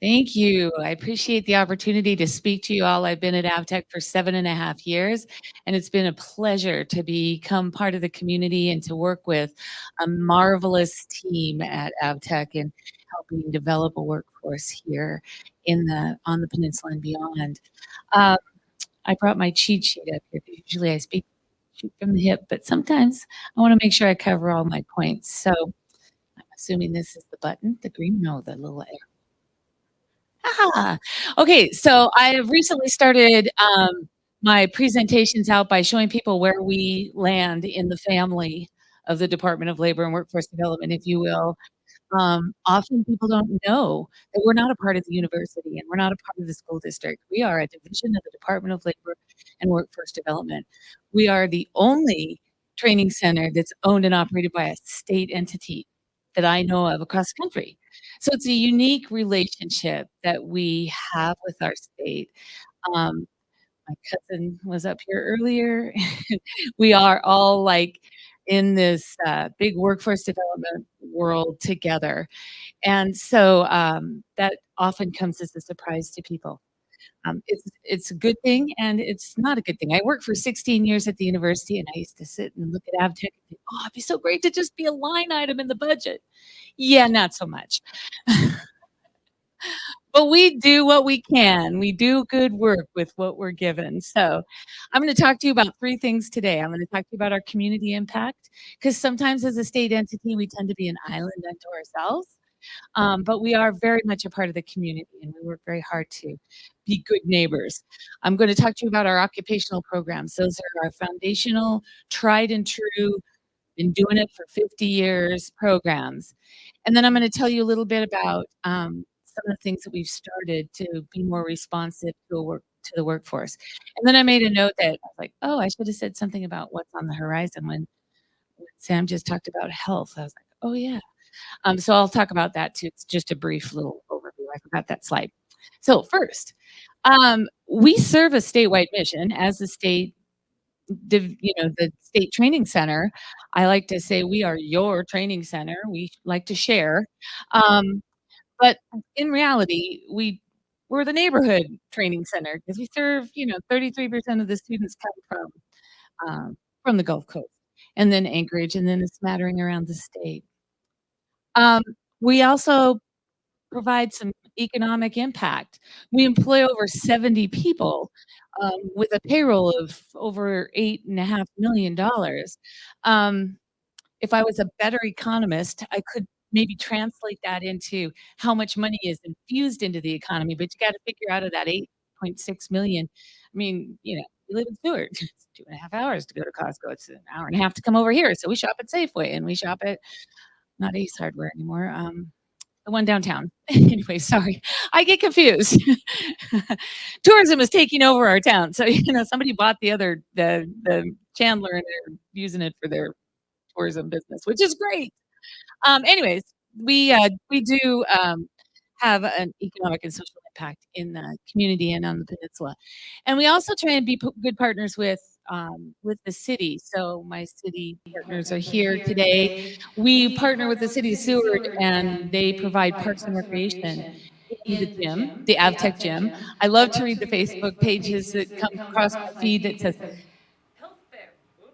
Thank you. I appreciate the opportunity to speak to you all. I've been at AVTEC for 7.5 years, and it's been a pleasure to become part of the community and to work with a marvelous team at AVTEC in helping develop a workforce here on the peninsula and beyond. Um, I brought my cheat sheet up here. Usually I speak shoot from the hip, but sometimes I want to make sure I cover all my points. So I'm assuming this is the button, the green, no, the little arrow. Ah, okay, so I have recently started my presentations out by showing people where we land in the family of the Department of Labor and Workforce Development, if you will. Often people don't know that we're not a part of the university and we're not a part of the school district. We are a division of the Department of Labor and Workforce Development. We are the only training center that's owned and operated by a state entity that I know of across the country. So it's a unique relationship that we have with our state. Um, my cousin was up here earlier. We are all like in this big workforce development world together. And so that often comes as a surprise to people. It's a good thing and it's not a good thing. I worked for 16 years at the university and I used to sit and look at AvTech and think, oh, it'd be so great to just be a line item in the budget. Yeah, not so much. But we do what we can. We do good work with what we're given. So I'm going to talk to you about 3 things today. I'm going to talk to you about our community impact, because sometimes as a state entity, we tend to be an island unto ourselves. But we are very much a part of the community, and we work very hard to be good neighbors. I'm going to talk to you about our occupational programs. Those are our foundational, tried and true, been doing it for 50 years programs. And then I'm going to tell you a little bit about some of the things that we've started to be more responsive to the workforce. And then I made a note that I was like, oh, I should have said something about what's on the horizon when Sam just talked about health. I was like, oh yeah. So I'll talk about that too. It's just a brief little overview. I forgot that slide. So first, we serve a statewide mission as the state, the state training center. I like to say we are your training center. We like to share. Um, but in reality, we're the neighborhood training center because we serve, 33% of the students come from the Gulf Coast and then Anchorage and then a smattering around the state. Um, we also provide some economic impact. We employ over 70 people with a payroll of over $8.5 million. If I was a better economist, I could maybe translate that into how much money is infused into the economy, but you got to figure out of that 8.6 million. I mean, we live in Seward. It's 2.5 hours to go to Costco. It's an hour and a half to come over here. So we shop at Safeway and we shop at not Ace Hardware anymore. The one downtown. Anyway, sorry. I get confused. Tourism is taking over our town. So, somebody bought the Chandler and they're using it for their tourism business, which is great. Anyways, we do have an economic and social impact in the community and on the peninsula. And we also try and be good partners with the city. So my city partners are here today. We partner with the city of Seward and they provide parks and recreation in the gym, the AvTech gym. I love to read the Facebook pages that come across my feed that says health fair. Oops.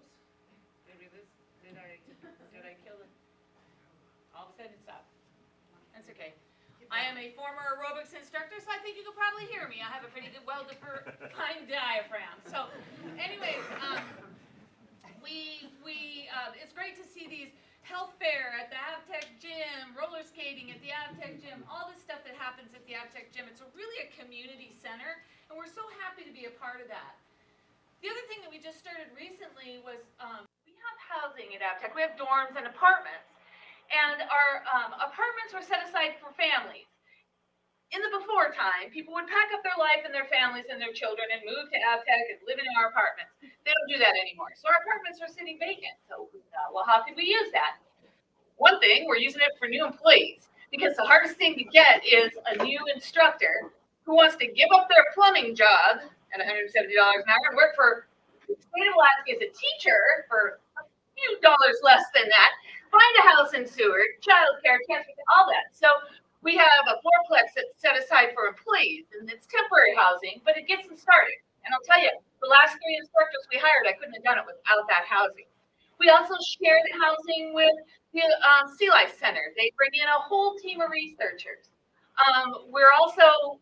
Did I kill it? All of a sudden it stopped. That's okay. I am a former aerobics instructor, so I think you can probably hear me. I have a pretty good, well-defined diaphragm. So, anyways, it's great to see these health fair at the AvTech gym, roller skating at the AvTech gym, all this stuff that happens at the AvTech gym. It's really a community center, and we're so happy to be a part of that. The other thing that we just started recently was we have housing at AvTech. We have dorms and apartments. And our apartments were set aside for families. In the before time, people would pack up their life and their families and their children and move to AvTech and live in our apartments. They don't do that anymore. So our apartments are sitting vacant. So, well, how could we use that? One thing, we're using it for new employees because the hardest thing to get is a new instructor who wants to give up their plumbing job at $170 an hour and work for the state of Alaska as a teacher for a few dollars less than that. Find a house in Seward, childcare, transportation, all that. So We have a fourplex that's set aside for employees, and it's temporary housing, but it gets them started. And I'll tell you, the last 3 instructors we hired, I couldn't have done it without that housing. We also share the housing with the Sea Life Center. They bring in a whole team of researchers. We're also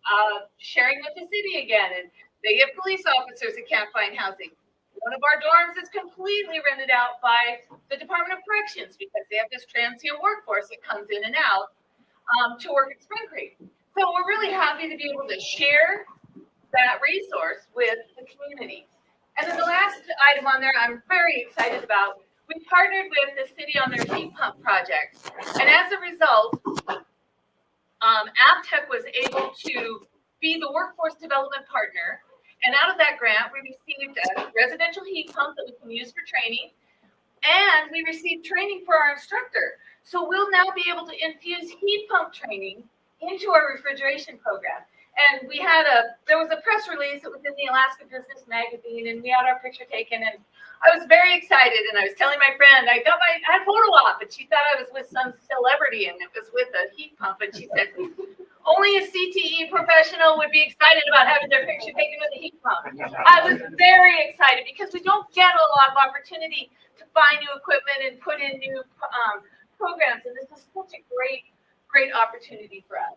sharing with the city again, and they get police officers that can't find housing. One of our dorms is completely rented out by the Department of Corrections because they have this transient workforce that comes in and out to work at Spring Creek. So we're really happy to be able to share that resource with the community. And then the last item on there I'm very excited about, we partnered with the city on their heat pump project. And as a result, AVTEC was able to be the workforce development partner. And out of that grant, we received a residential heat pump that we can use for training. And we received training for our instructor. So we'll now be able to infuse heat pump training into our refrigeration program. And there was a press release that was in the Alaska Business Magazine, and we had our picture taken, and I was very excited. And I was telling my friend, I had photo op, and she thought I was with some celebrity, and it was with a heat pump. And she said, only a CTE professional would be excited about having their picture taken with a heat pump. I was very excited because we don't get a lot of opportunity to buy new equipment and put in new programs, and this is such a great opportunity for us.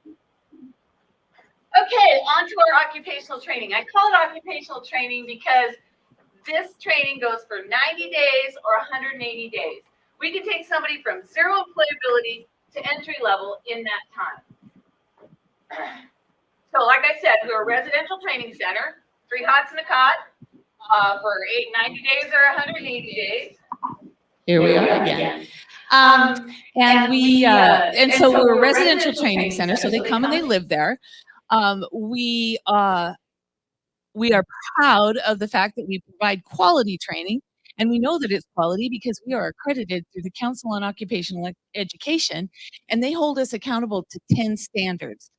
Okay, on to our occupational training. I call it occupational training because this training goes for 90 days or 180 days. We can take somebody from zero employability to entry level in that time. So like I said, we're a residential training center, 3 hots and a cot for 90 days or 180 days. Here we are again. And so we're a residential training center, so they come and they live there. We are proud of the fact that we provide quality training, and we know that it's quality because we are accredited through the Council on Occupational Education, and they hold us accountable to 10 standards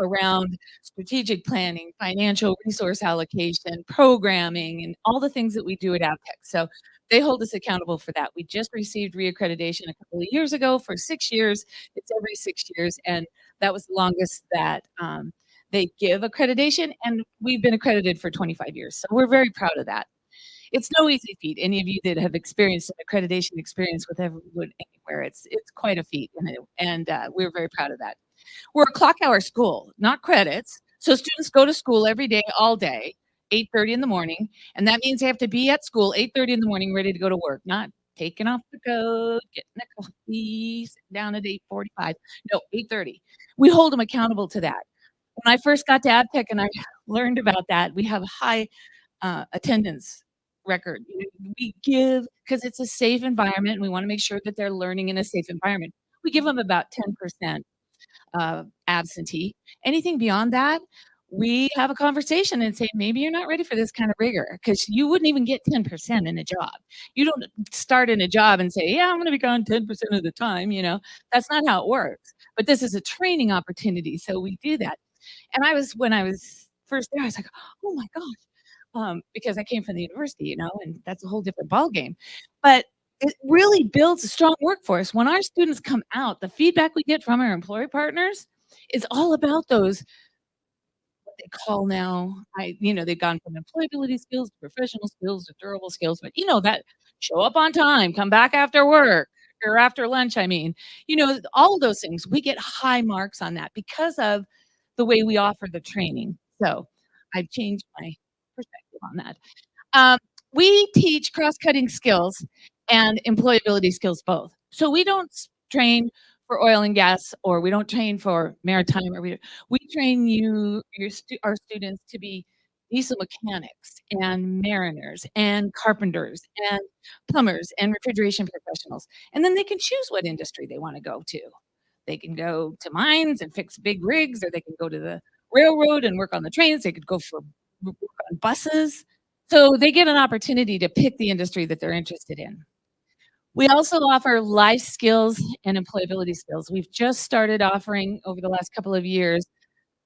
around strategic planning, financial resource allocation, programming, and all the things that we do at AVTEC. So they hold us accountable for that. We just received reaccreditation a couple of years ago for 6 years. It's every 6 years, and that was the longest that they give accreditation, and we've been accredited for 25 years. So we're very proud of that. It's no easy feat. Any of you that have experienced an accreditation experience with everyone anywhere, it's quite a feat, and we're very proud of that. We're a clock hour school, not credits. So students go to school every day, all day, 8:30 in the morning. And that means they have to be at school 8:30 in the morning, ready to go to work, not taking off the coat, getting a coffee, sitting down at 8:45. No, 8:30. We hold them accountable to that. When I first got to AVTEC and I learned about that, we have a high attendance record. We give, because it's a safe environment, and we want to make sure that they're learning in a safe environment. We give them about 10% absentee. Anything beyond that, we have a conversation and say, maybe you're not ready for this kind of rigor, because you wouldn't even get 10% in a job. You don't start in a job and say, yeah, I'm going to be gone 10% of the time. That's not how it works. But this is a training opportunity, so we do that. And when I was first there, I was like, oh my gosh, because I came from the university, and that's a whole different ballgame. But it really builds a strong workforce. When our students come out, the feedback we get from our employer partners is all about those, what they call now, they've gone from employability skills to professional skills to durable skills, but that show up on time, come back after work or after lunch, all of those things. We get high marks on that because of the way we offer the training. So I've changed my perspective on that. We teach cross-cutting skills and employability skills both. So we don't train for oil and gas, or we don't train for maritime, or we train our students to be diesel mechanics and mariners and carpenters and plumbers and refrigeration professionals. And then they can choose what industry they want to go to. They can go to mines and fix big rigs, or they can go to the railroad and work on the trains. They could go for work on buses. So they get an opportunity to pick the industry that they're interested in. We also offer life skills and employability skills. We've just started offering over the last couple of years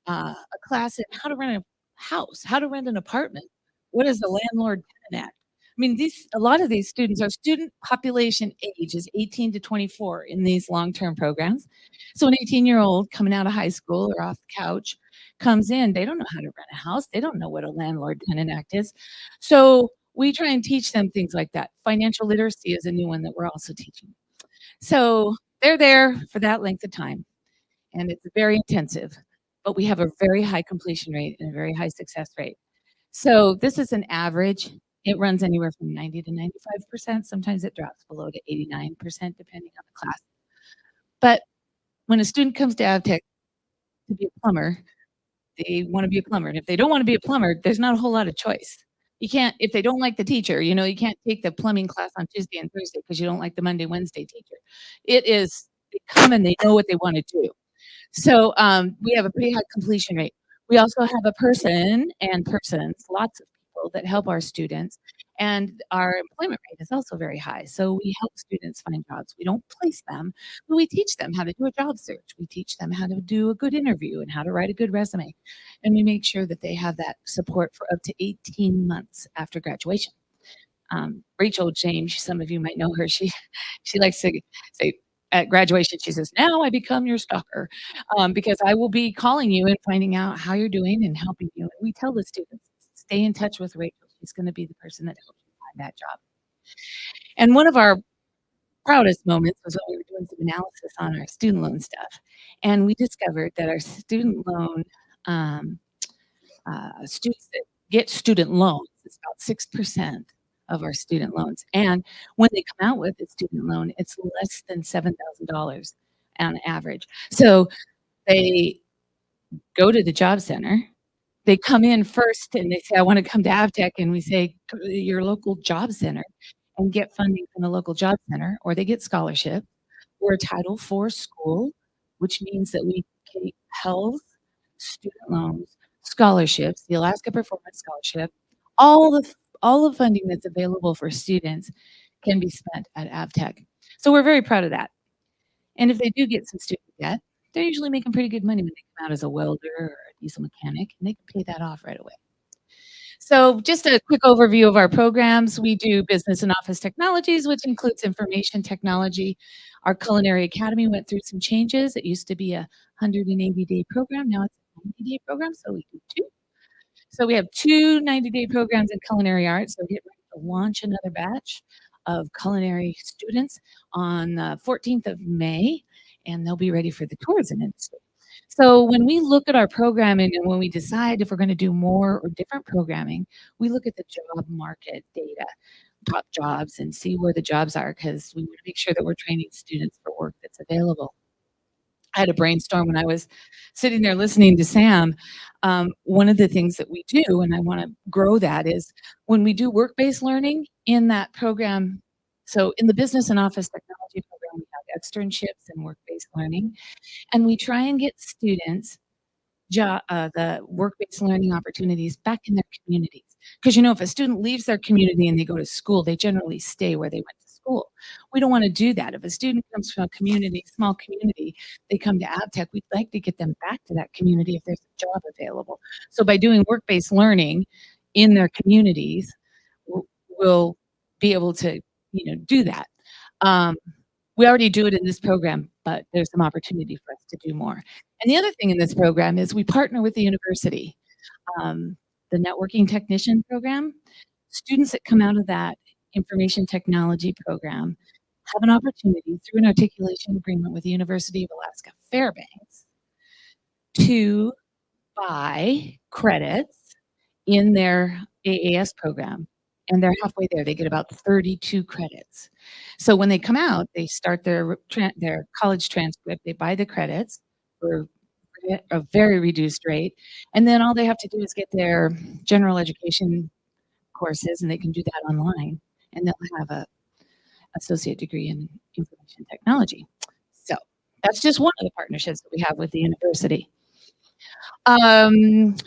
a class in how to rent a house, how to rent an apartment. What is the landlord tenant act? I mean, a lot of these students, our student population age is 18 to 24 in these long-term programs. So an 18-year-old coming out of high school or off the couch comes in, they don't know how to rent a house. They don't know what a landlord-tenant act is. So we try and teach them things like that. Financial literacy is a new one that we're also teaching. So they're there for that length of time, and it's very intensive, but we have a very high completion rate and a very high success rate. So this is an average. It runs anywhere from 90 to 95%. Sometimes it drops below to 89%, depending on the class. But when a student comes to AVTEC to be a plumber, they want to be a plumber. And if they don't want to be a plumber, there's not a whole lot of choice. You can't, if they don't like the teacher, you know, you can't take the plumbing class on Tuesday and Thursday because you don't like the Monday, Wednesday teacher. It is, they come and they know what they want to do. So we have a pretty high completion rate. We also have a person and persons, lots of people that help our students. And our employment rate is also very high. So we help students find jobs. We don't place them, but we teach them how to do a job search. We teach them how to do a good interview and how to write a good resume. And we make sure that they have that support for up to 18 months after graduation. Rachel James, some of you might know her. She likes to say, at graduation, she says, "Now I become your stalker," because I will be calling you and finding out how you're doing and helping you. And we tell the students, stay in touch with Rachel. She's going to be the person that helps you find that job. And one of our proudest moments was when we were doing some analysis on our student loan stuff. And we discovered that our student loan, students that get student loans, it's about 6% of our student loans. And when they come out with a student loan, it's less than $7,000 on average. So they go to the job center. They come in first and they say, I want to come to AVTEC. And we say, go to your local job center and get funding from the local job center, or they get scholarship. We're a Title IV school, which means that we pay health, student loans, scholarships, the Alaska Performance Scholarship, all the funding that's available for students can be spent at AVTEC. So we're very proud of that. And if they do get some student debt, they're usually making pretty good money when they come out as a welder or a diesel mechanic, and they can pay that off right away. So just a quick overview of our programs. We do business and office technologies, which includes information technology. Our culinary academy went through some changes. It used to be a 180-day program. Now it's a 90-day program, so we do two. So we have two 90-day programs in culinary arts. So get ready to launch another batch of culinary students on the 14th of May, and they'll be ready for the tourism industry. So when we look at our programming and when we decide if we're going to do more or different programming, we look at the job market data, top jobs, and see where the jobs are, because we want to make sure that we're training students for work that's available. I had a brainstorm when I was sitting there listening to Sam. One of the things that we do, and I want to grow that, is when we do work-based learning in that program. So in the business and office technology program, we have externships and work-based learning. And we try and get students the work-based learning opportunities back in their communities. Because, you know, if a student leaves their community and they go to school, they generally stay where they went to school. We don't want to do that. If a student comes from a community, small community, they come to AVTEC, we'd like to get them back to that community if there's a job available. So by doing work-based learning in their communities, we'll be able to, you know, do that. We already do it in this program, but there's some opportunity for us to do more. And the other thing in this program is we partner with the university. The networking technician program, students that come out of that information technology program have an opportunity through an articulation agreement with the University of Alaska Fairbanks to buy credits in their AAS program. And they're halfway there. They get about 32 credits. So when they come out, they start their college transcript. They buy the credits for a very reduced rate. And then all they have to do is get their general education courses, and they can do that online. And they'll have a associate degree in information technology. So that's just one of the partnerships that we have with the university.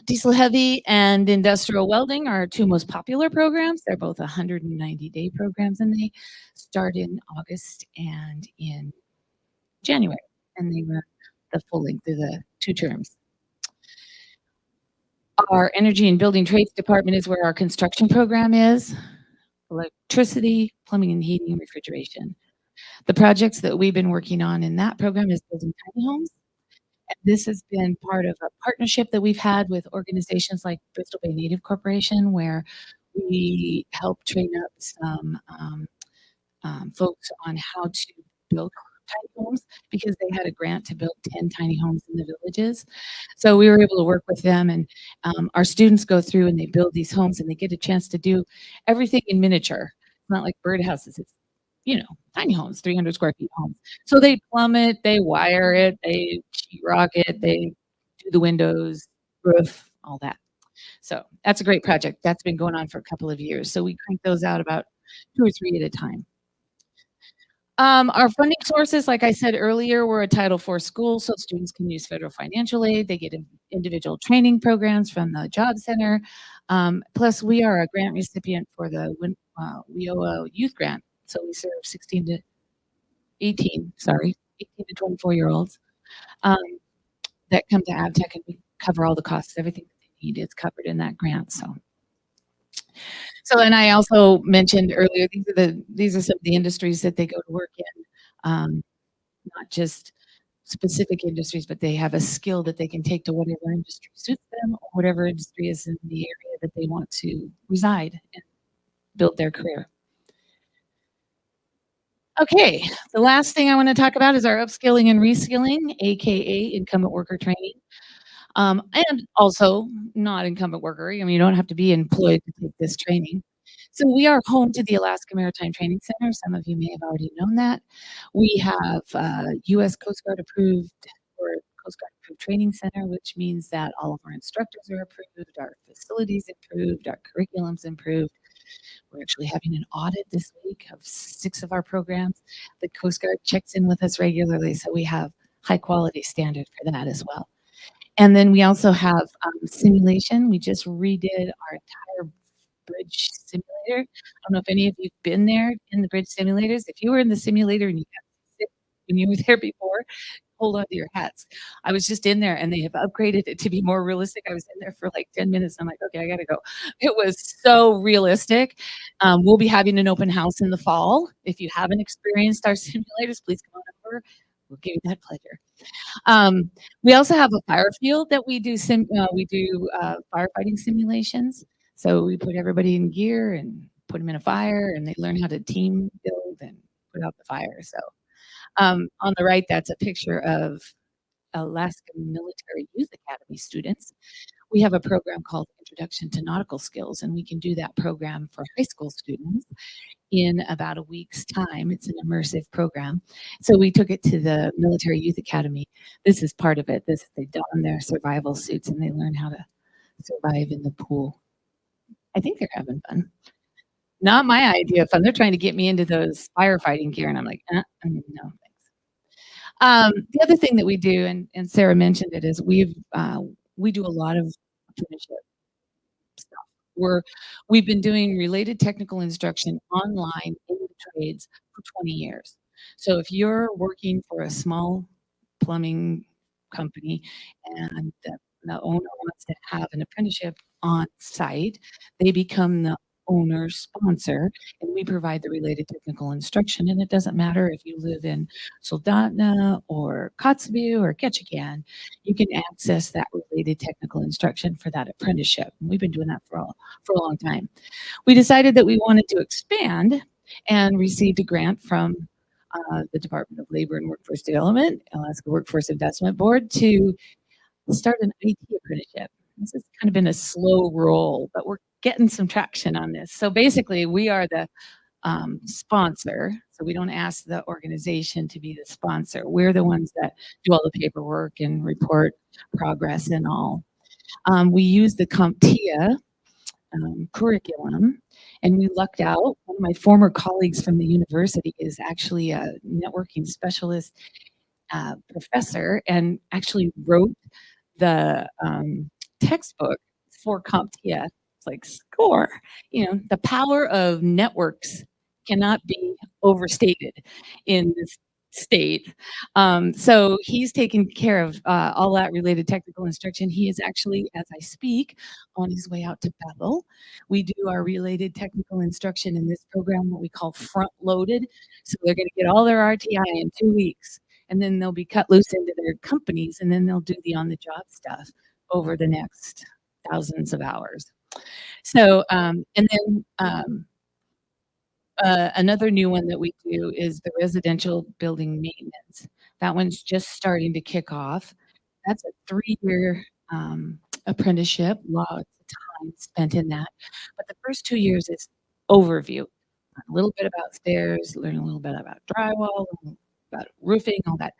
Diesel heavy and industrial welding are our two most popular programs. They're both 190-day programs, and they start in August and in January, and they run the full length of the 2 terms. Our energy and building trades department is where our construction program is. electricity, plumbing and heating, and refrigeration. The projects that we've been working on in that program is building tiny homes. And this has been part of a partnership that we've had with organizations like Bristol Bay Native Corporation, where we help train up some folks on how to build tiny homes because they had a grant to build 10 tiny homes in the villages. So we were able to work with them, and our students go through and they build these homes and they get a chance to do everything in miniature. It's not like birdhouses. It's, tiny homes, 300 square feet homes. So they plumb it, they wire it, they sheetrock it, they do the windows, roof, all that. So that's a great project. That's been going on for a couple of years. So we crank those out about 2 or 3 at a time. Our funding sources, like I said earlier, we're a Title IV school, so students can use federal financial aid. They get individual training programs from the Job Center. Plus, we are a grant recipient for the WIOA Youth Grant. So we serve 18 to 24-year-olds that come to AVTEC, and we cover all the costs. Everything that they need is covered in that grant. So, and I also mentioned earlier, these are some of the industries that they go to work in, not just specific industries, but they have a skill that they can take to whatever industry suits them, or whatever industry is in the area that they want to reside and build their career. Okay, the last thing I want to talk about is our upskilling and reskilling, aka incumbent worker training. And also not incumbent worker. I mean, you don't have to be employed to take this training. So we are home to the Alaska Maritime Training Center. Some of you may have already known that. We have U.S. Coast Guard approved, or Coast Guard approved training center, which means that all of our instructors are approved, our facilities improved, our curriculum's improved. We're actually having an audit this week of 6 of our programs. The Coast Guard checks in with us regularly, so we have high quality standard for that as well. And then we also have simulation. We just redid our entire bridge simulator. I don't know if any of you've been there in the bridge simulators. If you were in the simulator and you got sick when you were there before, hold on to your hats. I was just in there and they have upgraded it to be more realistic. I was in there for like 10 minutes. I'm like, okay, I got to go. It was so realistic. We'll be having an open house in the fall. If you haven't experienced our simulators, please come on over. We'll give you that pleasure. We also have a fire field that we do firefighting simulations. So we put everybody in gear and put them in a fire, and they learn how to team build and put out the fire. So on the right, that's a picture of Alaska Military Youth Academy students. We have a program called Introduction to Nautical Skills, and we can do that program for high school students in about a week's time. It's an immersive program. So we took it to the Military Youth Academy. This is part of it. They don their survival suits and they learn how to survive in the pool. I think they're having fun. Not my idea of fun. They're trying to get me into those firefighting gear, and I'm like, no, thanks. The other thing that we do, and Sarah mentioned it, is we do a lot of apprenticeship stuff. We've been doing related technical instruction online in the trades for 20 years. So if you're working for a small plumbing company and the owner wants to have an apprenticeship on site, they become the owner's sponsor, and we provide the related technical instruction. And it doesn't matter if you live in Soldotna or Kotzebue or Ketchikan, you can access that related technical instruction for that apprenticeship. And we've been doing that for a long time. We decided that we wanted to expand and received a grant from the Department of Labor and Workforce Development, Alaska Workforce Investment Board, to start an IT apprenticeship. This has kind of been a slow roll, but we're getting some traction on this. So basically, we are the sponsor. So we don't ask the organization to be the sponsor. We're the ones that do all the paperwork and report progress and all. We use the CompTIA curriculum, and we lucked out. One of my former colleagues from the university is actually a networking specialist professor and actually wrote the textbook for CompTIA. It's like score. The power of networks cannot be overstated in this state. So he's taking care of all that related technical instruction. He is actually, as I speak, on his way out to Bethel. We do our related technical instruction in this program, what we call front loaded. So they're going to get all their RTI in 2 weeks, and then they'll be cut loose into their companies, and then they'll do the on the job stuff over the next thousands of hours. So, and then another new one that we do is the residential building maintenance. That one's just starting to kick off. That's a 3-year apprenticeship. Lots of time spent in that. But the first 2 years is overview. A little bit about stairs, learn a little bit about drywall, about roofing, all that.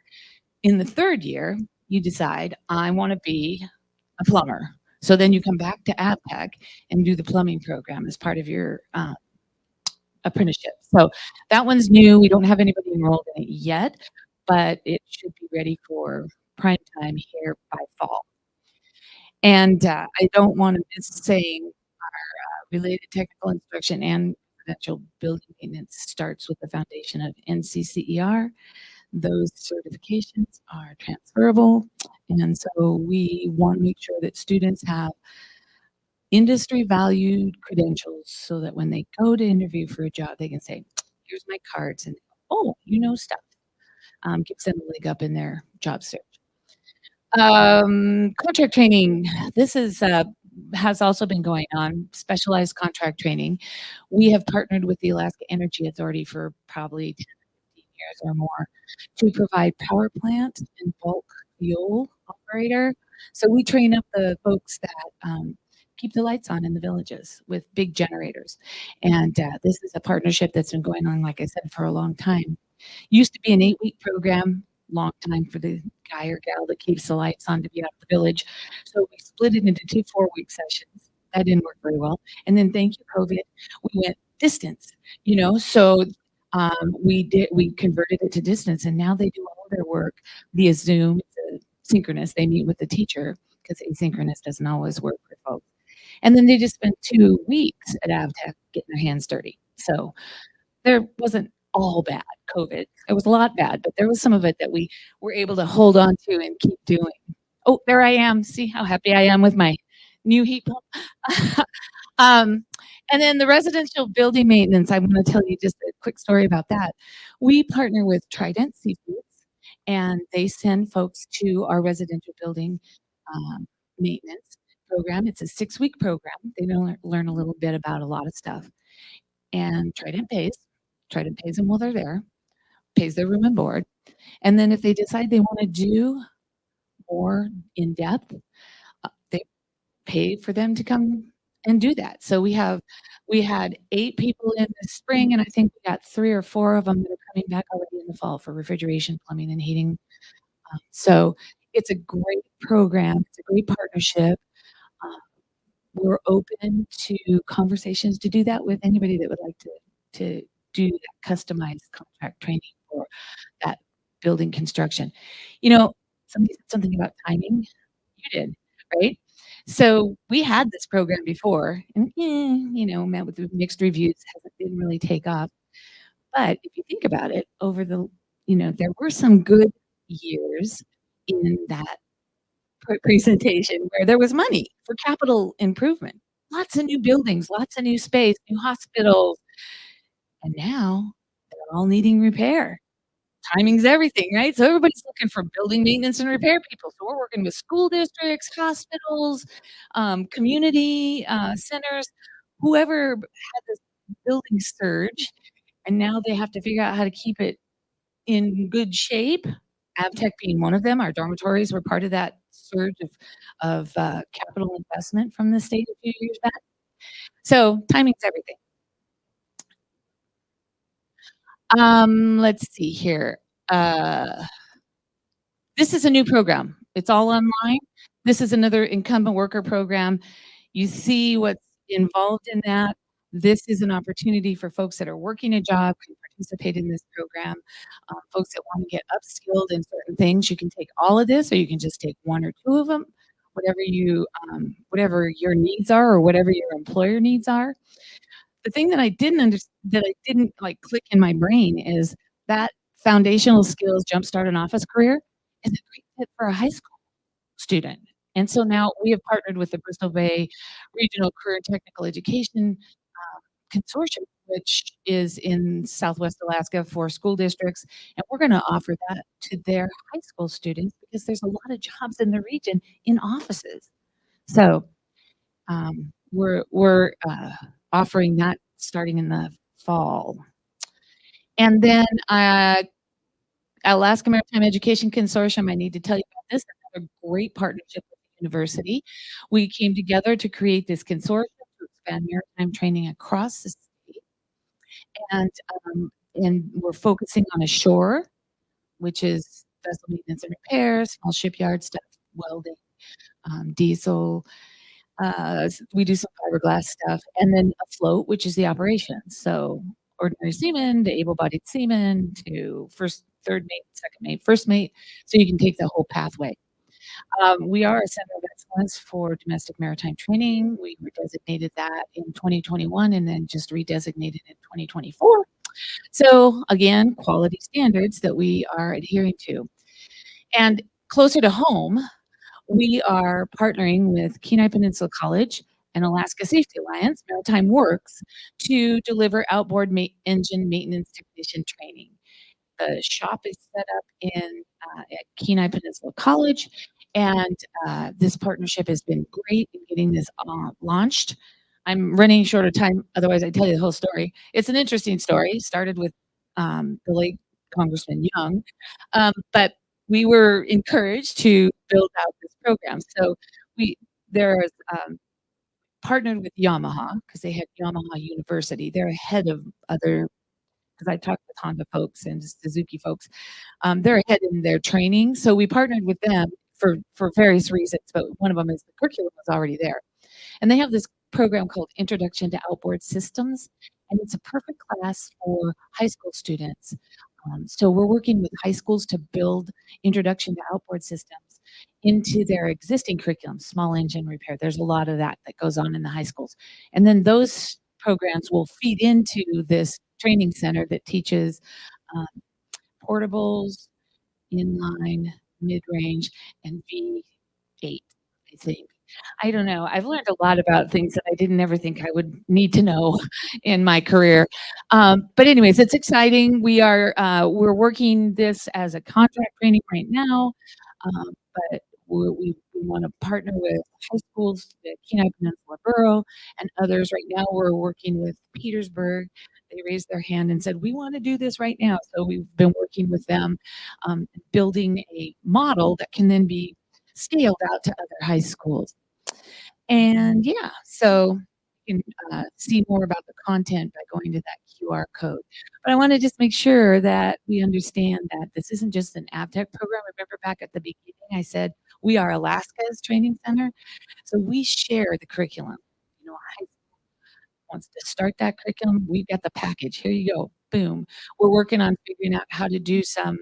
In the 3rd year, you decide, I want to be a plumber. So then you come back to AVTEC and do the plumbing program as part of your apprenticeship. So that one's new. We don't have anybody enrolled in it yet, but it should be ready for prime time here by fall. And I don't want to miss saying our related technical instruction and residential building maintenance starts with the foundation of NCCER. Those certifications are transferable, and so we want to make sure that students have industry valued credentials so that when they go to interview for a job, they can say, here's my cards, and oh, you know stuff. Gives them a leg up in their job search. Contract training. This is has also been going on, specialized contract training. We have partnered with the Alaska Energy Authority for probably 10 to 15 years or more to provide power plant and bulk fuel operator. So we train up the folks that keep the lights on in the villages with big generators. And this is a partnership that's been going on, like I said, for a long time. Used to be an 8-week program, long time for the guy or gal that keeps the lights on to be out of the village. So we split it into 2 4-week sessions. That didn't work very well. And then thank you, COVID, we went distance, so we converted it to distance, and now they do all their work via Zoom. It's synchronous. They meet with the teacher because asynchronous doesn't always work for folks. And then they just spent 2 weeks at AVTEC getting their hands dirty. So there wasn't all bad COVID. It was a lot bad, but there was some of it that we were able to hold on to and keep doing. Oh, there I am. See how happy I am with my new heat pump. And then the residential building maintenance, I want to tell you just a quick story about that. We partner with Trident Seafoods, and they send folks to our residential building maintenance program. It's a 6-week program. They learn a little bit about a lot of stuff. And Trident pays them while they're there, pays their room and board. And then if they decide they want to do more in depth, they pay for them to come and do that. So we had 8 people in the spring, and I think we got 3 or 4 of them that are coming back already in the fall for refrigeration, plumbing, and heating. So it's a great program. It's a great partnership. We're open to conversations to do that with anybody that would like to do that customized contract training for that building construction. Somebody said something about timing. You did, right? So we had this program before, and met with mixed reviews. Didn't really take off. But if you think about it, there were some good years in that presentation where there was money for capital improvement, lots of new buildings, lots of new space, new hospitals, and now they're all needing repair. Timing's everything, right? So everybody's looking for building maintenance and repair people. So we're working with school districts, hospitals, community centers, whoever had this building surge, and now they have to figure out how to keep it in good shape. AVTEC being one of them. Our dormitories were part of that surge of capital investment from the state a few years back. So timing's everything. Let's see here. This is a new program. It's all online. This is another incumbent worker program. You see what's involved in that. This is an opportunity for folks that are working a job to participate in this program. Folks that want to get upskilled in certain things, you can take all of this, or you can just take 1 or 2 of them, whatever your needs are, or whatever your employer needs are. The thing that I didn't click in my brain is that foundational skills jumpstart an office career is a great fit for a high school student. And so now we have partnered with the Bristol Bay Regional Career and Technical Education Consortium, which is in Southwest Alaska for school districts, and we're gonna offer that to their high school students because there's a lot of jobs in the region in offices. So, we're offering that starting in the fall. And then, Alaska Maritime Education Consortium, I need to tell you about this, another great partnership with the university. We came together to create this consortium to expand maritime training across the state, and, we're focusing on ashore, which is vessel maintenance and repairs, small shipyard stuff, welding, diesel, we do some fiberglass stuff, and then afloat, which is the operations. So ordinary seaman to able-bodied seaman to first, third mate, second mate, first mate. So you can take the whole pathway. We are a center of excellence for domestic maritime training. We were designated that in 2021 and then just redesignated in 2024. So again, quality standards that we are adhering to. And closer to home, we are partnering with Kenai Peninsula College and Alaska Safety Alliance, Maritime Works, to deliver outboard engine maintenance technician training. The shop is set up at Kenai Peninsula College, and this partnership has been great in getting this launched. I'm running short of time, otherwise I'd tell you the whole story. It's an interesting story. Started with the late Congressman Young, but we were encouraged to build out this program. So there's partnered with Yamaha because they had Yamaha University. They're ahead of other, because I talked with Honda folks and Suzuki folks. They're ahead in their training. So we partnered with them for various reasons, but one of them is the curriculum was already there. And they have this program called Introduction to Outboard Systems, and it's a perfect class for high school students. So we're working with high schools to build Introduction to Outboard Systems into their existing curriculum, small engine repair. There's a lot of that that goes on in the high schools. And then those programs will feed into this training center that teaches portables, inline, mid-range, and V8, I think. I don't know. I've learned a lot about things that I didn't ever think I would need to know in my career. But anyways, it's exciting. We're working this as a contract training right now, but we want to partner with high schools, the Kenai Peninsula Borough, and others. Right now, we're working with Petersburg. They raised their hand and said, we want to do this right now. So we've been working with them, building a model that can then be scaled out to other high schools. And yeah, so you can see more about the content by going to that QR code. But I want to just make sure that we understand that this isn't just an AVTEC program. Remember back at the beginning, I said we are Alaska's training center. So we share the curriculum. You know, high school wants to start that curriculum. We've got the package. Here you go. Boom. We're working on figuring out how to do some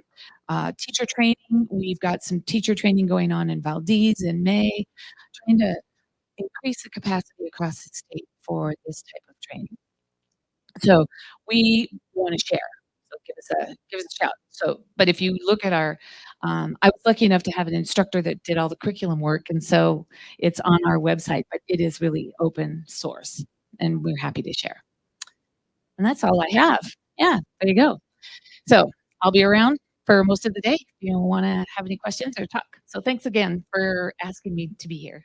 teacher training. We've got some teacher training going on in Valdez in May, trying to increase the capacity across the state for this type of training. So we want to share. So give us a shout. So, but if you look at our, I was lucky enough to have an instructor that did all the curriculum work, and so it's on our website. But it is really open source, and we're happy to share. And that's all I have. Yeah, there you go. So I'll be around for most of the day if you want to have any questions or talk. So thanks again for asking me to be here.